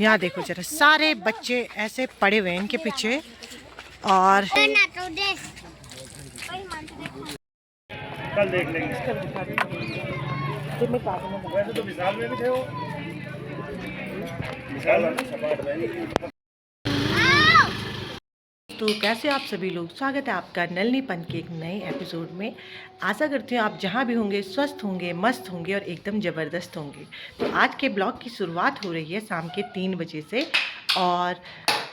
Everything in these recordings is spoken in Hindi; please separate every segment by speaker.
Speaker 1: यहाँ देखो जरा, सारे बच्चे ऐसे पड़े हुए हैं इनके पीछे। और
Speaker 2: कल देख लेंगे। वैसे तो विशाल में भी थे वो। विशाल सपाट में।
Speaker 1: तो कैसे आप सभी लोग, स्वागत है आपका नलनीपन के एक नए एपिसोड में। आशा करती हूँ आप जहाँ भी होंगे स्वस्थ होंगे, मस्त होंगे और एकदम ज़बरदस्त होंगे। तो आज के ब्लॉग की शुरुआत हो रही है शाम के 3 बजे से। और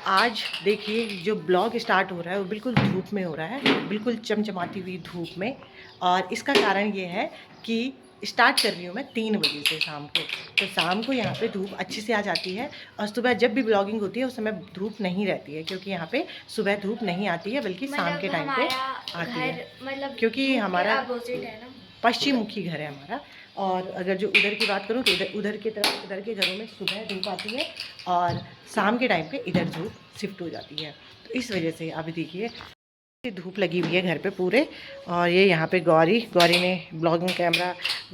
Speaker 1: आज देखिए जो ब्लॉग स्टार्ट हो रहा है वो बिल्कुल धूप में हो रहा है, बिल्कुल चमचमाती हुई धूप में। और इसका कारण ये है कि स्टार्ट कर रही हूँ मैं 3 बजे से शाम को। तो शाम को यहाँ पे धूप अच्छी से आ जाती है। और सुबह जब भी ब्लॉगिंग होती है उस समय धूप नहीं रहती है, क्योंकि यहाँ पे सुबह धूप नहीं आती है बल्कि शाम के टाइम पे आती है। क्योंकि हमारा पश्चिम मुखी घर है हमारा। और अगर जो उधर की बात करूँ तो उधर की तरफ, उधर के घरों में सुबह धूप आती है और शाम के टाइम पे इधर धूप शिफ्ट हो जाती है। तो इस वजह से अभी देखिए धूप लगी हुई है घर पे पूरे। और ये यहाँ पे गौरी ने ब्लॉगिंग कैमरा,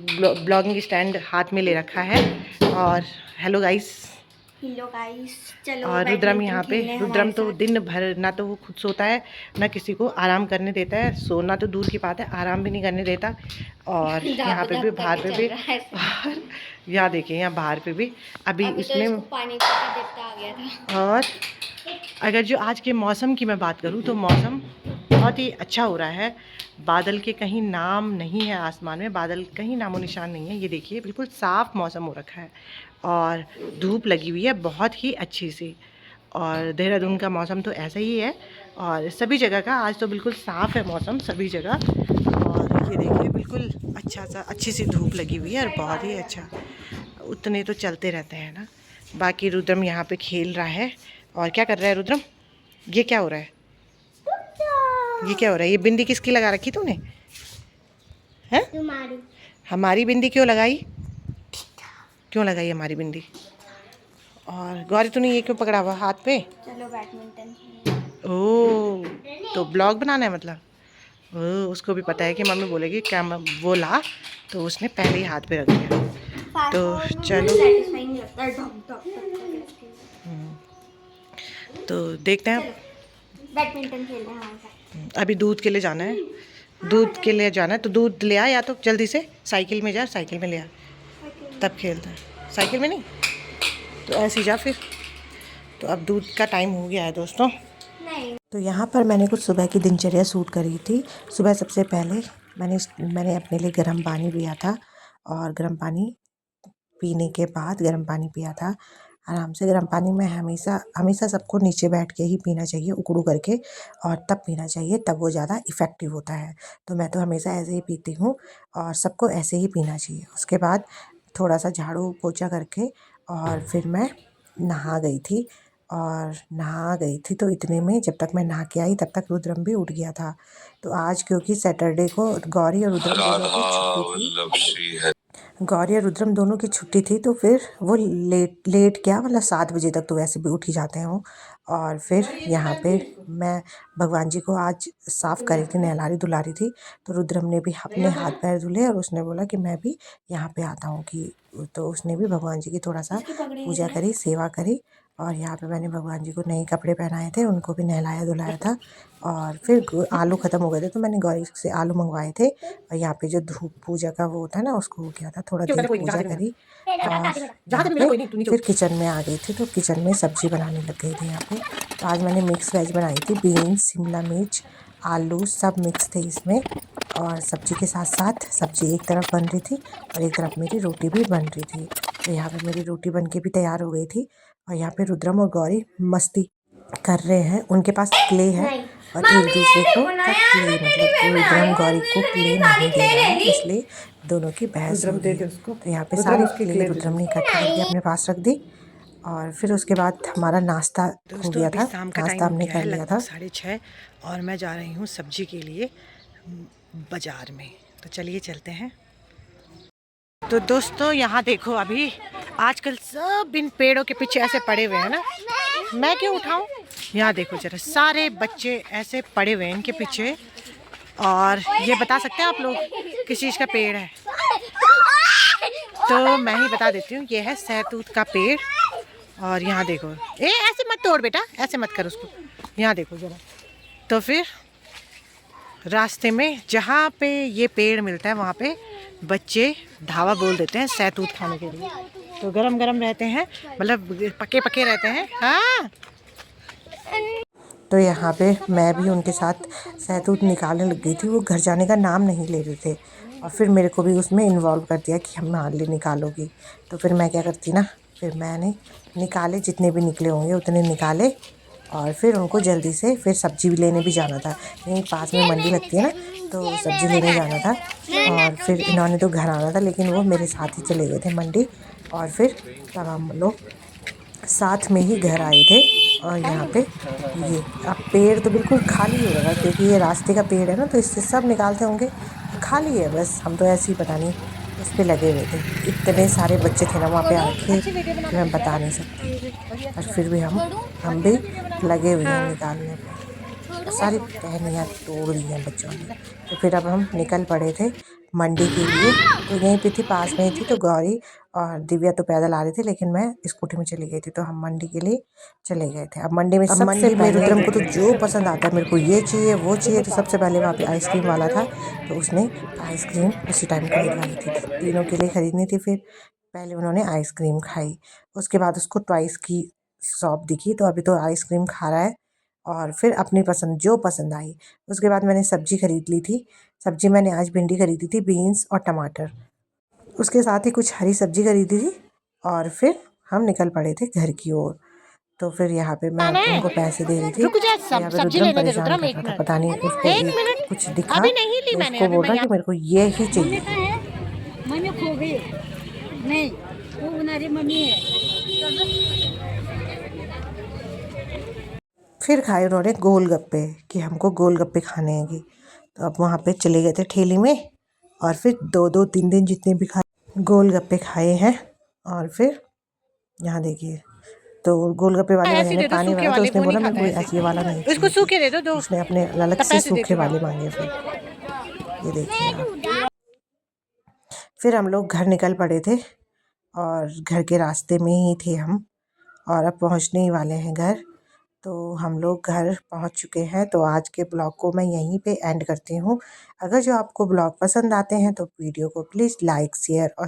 Speaker 1: ब्लॉगिंग स्टैंड हाथ में ले रखा है। और हेलो गाइस, चलो। और रुद्रम यहाँ पे, रुद्रम तो दिन भर ना तो वो खुद सोता है ना किसी को आराम करने देता है। सोना तो दूर की बात है, आराम भी नहीं करने देता। और यहाँ पे भी बाहर पे भी बाहर, यहाँ देखिए यहाँ बाहर पे भी अभी उसमें
Speaker 3: पानी का देवता आ गया था।
Speaker 1: और अगर जो आज के मौसम की मैं बात करूँ तो मौसम बहुत ही अच्छा हो रहा है। बादल के कहीं नाम नहीं है, आसमान में बादल कहीं नामो निशान नहीं है। ये देखिए बिल्कुल साफ़ मौसम हो रखा है और धूप लगी हुई है बहुत ही अच्छी सी। और देहरादून का मौसम तो ऐसा ही है और सभी जगह का आज तो बिल्कुल साफ़ है मौसम सभी जगह। और ये देखिए बिल्कुल अच्छा सा अच्छी सी धूप लगी हुई है और बहुत ही अच्छा। उतने तो चलते रहते हैं ना। बाकी रुद्रम यहाँ पे खेल रहा है। और क्या कर रहा है रुद्रम? ये क्या हो रहा है? ये क्या हो रहा है? ये बिंदी किसकी लगा रखी तूने? हैं? हमारी बिंदी क्यों लगाई? क्यों लगाई हमारी बिंदी? और गौरी तूने ये क्यों पकड़ा हुआ हाथ पे?
Speaker 3: चलो बैडमिंटन।
Speaker 1: ओह, तो ब्लॉग बनाना है मतलब? ओह, उसको भी पता है कि मम्मी बोलेगी क्या वो ला, तो उसने पहले ही हाथ पे रख दिया। तो चलो, तो देखते हैं।
Speaker 3: बैडमिंटन खेलना है हमारे साथ।
Speaker 1: अभी दूध के लिए जाना है, दूध के लिए जाना है तो दूध ले आ, या तो जल्दी से साइकिल में जा, साइकिल में ले आ तब खेलते हैं। साइकिल में नहीं तो ऐसे जा फिर। तो अब दूध का टाइम हो गया है दोस्तों।
Speaker 3: नहीं।
Speaker 1: तो यहाँ पर मैंने कुछ सुबह की दिनचर्या शूट करी थी। सुबह सबसे पहले मैंने अपने लिए गर्म पानी पिया था। और गर्म पानी पीने के बाद, गर्म पानी पिया था आराम से। गर्म पानी में हमेशा सबको नीचे बैठ के ही पीना चाहिए, उकड़ू करके, और तब पीना चाहिए, तब वो ज़्यादा इफ़ेक्टिव होता है। तो मैं तो हमेशा ऐसे ही पीती हूँ और सबको ऐसे ही पीना चाहिए। उसके बाद थोड़ा सा झाड़ू पोछा करके और फिर मैं नहा गई थी। और नहा गई थी तो इतने में जब तक मैं नहा के आई तब तक रुद्रम भी उठ गया था। तो आज क्योंकि सैटरडे को गौरी और रुद्रम दोनों की छुट्टी थी, गौरी और रुद्रम दोनों की छुट्टी थी, तो फिर वो लेट क्या, मतलब 7 बजे तक तो वैसे भी उठ ही जाते हैं। और फिर यहाँ पे मैं भगवान जी को आज साफ़ करी थी, नहला धुला रही थी। तो रुद्रम ने भी अपने हाथ पैर धुले और उसने बोला कि मैं भी यहाँ पे आता हूँ कि, तो उसने भी भगवान जी की थोड़ा सा पूजा करी, सेवा करी। और यहाँ पे मैंने भगवान जी को नए कपड़े पहनाए थे, उनको भी नहलाया धुलाया था। और फिर आलू ख़त्म हो गए थे तो मैंने गौरी से आलू मंगवाए थे। और यहाँ पे जो धूप पूजा का वो होता है ना, उसको किया था, थोड़ा देर पूजा करी। और फिर किचन में आ गई थी। तो किचन में सब्ज़ी बनाने लग गई थी यहाँ पे। तो आज मैंने मिक्स वेज बनाई थी, बीन्स, शिमला मिर्च, आलू सब मिक्स थे इसमें। और सब्ज़ी के साथ साथ सब्ज़ी एक तरफ बन रही थी और एक तरफ मेरी रोटी भी बन रही थी। तो यहाँ पे मेरी रोटी बन के भी तैयार हो गई थी। और यहाँ पे रुद्रम और गौरी मस्ती कर रहे हैं, उनके पास क्ले है और एक दूसरे को क्ले, मतलब रुद्रम गौरी को क्ले नहीं दे रहा है, इसलिए दोनों की बहस हो रही है। तो यहाँ पे सारे क्ले रुद्रम ने इकट्ठा करके अपने पास रख दी। और फिर उसके बाद हमारा नाश्ता हो गया था, नाश्ता हमने कर लिया था 6:30। और मैं जा रही हूँ सब्जी के लिए बाज़ार में। तो चलिए चलते हैं। तो दोस्तों यहाँ देखो, अभी आजकल सब इन पेड़ों के पीछे ऐसे पड़े हुए हैं ना, मैं क्यों उठाऊं? यहाँ देखो जरा, सारे बच्चे ऐसे पड़े हुए हैं इनके पीछे। और ये बता सकते हैं आप लोग किस चीज़ का पेड़ है? तो मैं ही बता देती हूँ, ये है सहतूत का पेड़। और यहाँ देखो, ऐसे मत तोड़ बेटा, ऐसे मत कर उसको। यहाँ देखो ज़रा। तो फिर रास्ते में जहाँ पे ये पेड़ मिलता है वहाँ पे बच्चे ढाबा बोल देते हैं सहतूत खाने के लिए। तो गरम गरम रहते हैं, मतलब पके पके रहते हैं। हाँ, तो यहाँ पे मैं भी उनके साथ सहतूत निकालने लग गई थी। वो घर जाने का नाम नहीं ले रहे थे और फिर मेरे को भी उसमें इन्वॉल्व कर दिया कि हम मान ले निकालोगी। तो फिर मैं क्या करती ना, फिर मैंने निकाले, जितने भी निकले होंगे उतने निकाले और फिर उनको जल्दी से, फिर सब्जी भी लेने भी जाना था। यहीं पास में मंडी लगती है ना, तो सब्जी लेने जाना था। और फिर इन्होंने तो घर आना था, लेकिन वो मेरे साथ ही चले गए थे मंडी। और फिर तब हम लोग साथ में ही घर आए थे। और यहाँ पे ये अब पेड़ तो बिल्कुल खाली हो रहा है, क्योंकि ये रास्ते का पेड़ है ना, तो इससे सब निकालते होंगे। खाली है बस, हम तो ऐसे ही पता नहीं उस पर लगे हुए थे। इतने सारे बच्चे थे ना वहाँ पे आके कि मैं बता नहीं सकती। और फिर भी हम भी लगे हुए हैं निकालने पे। सारी टहनियाँ तोड़ दी हैं बच्चों ने। तो फिर अब हम निकल पड़े थे मंडी के लिए। तो यहीं पे थी, पास में ही थी। तो गौरी और दिव्या तो पैदल आ रही थी, लेकिन मैं स्कूटी में चली गई थी। तो हम मंडी के लिए चले गए थे। अब मंडी में सबसे पहले रुद्रम को तो जो पसंद आता है, मेरे को ये चाहिए वो चाहिए, तो सबसे पहले वहाँ पे आइसक्रीम वाला था, तो उसने आइसक्रीम उसी टाइम खरीदवाई थी। तीनों के लिए खरीदनी थी। फिर पहले उन्होंने आइसक्रीम खाई, उसके बाद उसको टॉयज़ की शॉप दिखी, तो अभी तो आइसक्रीम खा रहा है। और फिर अपनी पसंद जो पसंद आई, उसके बाद मैंने सब्ज़ी खरीद ली थी। सब्ज़ी मैंने आज भिंडी खरीदी थी, बीन्स और टमाटर, उसके साथ ही कुछ हरी सब्ज़ी खरीदी थी। और फिर हम निकल पड़े थे घर की ओर। तो फिर यहाँ पे मैं उनको पैसे दे रही थी। यहाँ पे रुद्रम परेशान कर रहा था, पता नहीं उसको एक कुछ दिखा, तो उसको बोल रहा कि मेरे को ये ही चाहिए।
Speaker 4: मम्मी खो गई नहीं, वो उनारी मम्मी है।
Speaker 1: फिर खाए उन्होंने गोलगप्पे, कि हमको गोलगप्पे खाने हैं। तो अब वहाँ पे चले गए थे ठेली में, और फिर 2-2 3-3 जितने भी खाए गोलगप्पे खाए हैं। और फिर यहाँ देखिए, तो गोलगप्पे वाले भैया ने पानी वाला, तो उसने बोला मेरे को ऐसे वाला नहीं चाहिए, सूखे दे दो। उसने अपने अलग से सूखे वाले मांगे। फिर ये देखिए आप। फिर हम लोग घर निकल पड़े थे और घर के रास्ते में ही थे हम, और अब पहुँचने ही वाले हैं घर। तो हम लोग घर पहुंच चुके हैं। तो आज के ब्लॉग को मैं यहीं पे एंड करती हूँ। अगर जो आपको ब्लॉग पसंद आते हैं तो वीडियो को प्लीज़ लाइक, शेयर और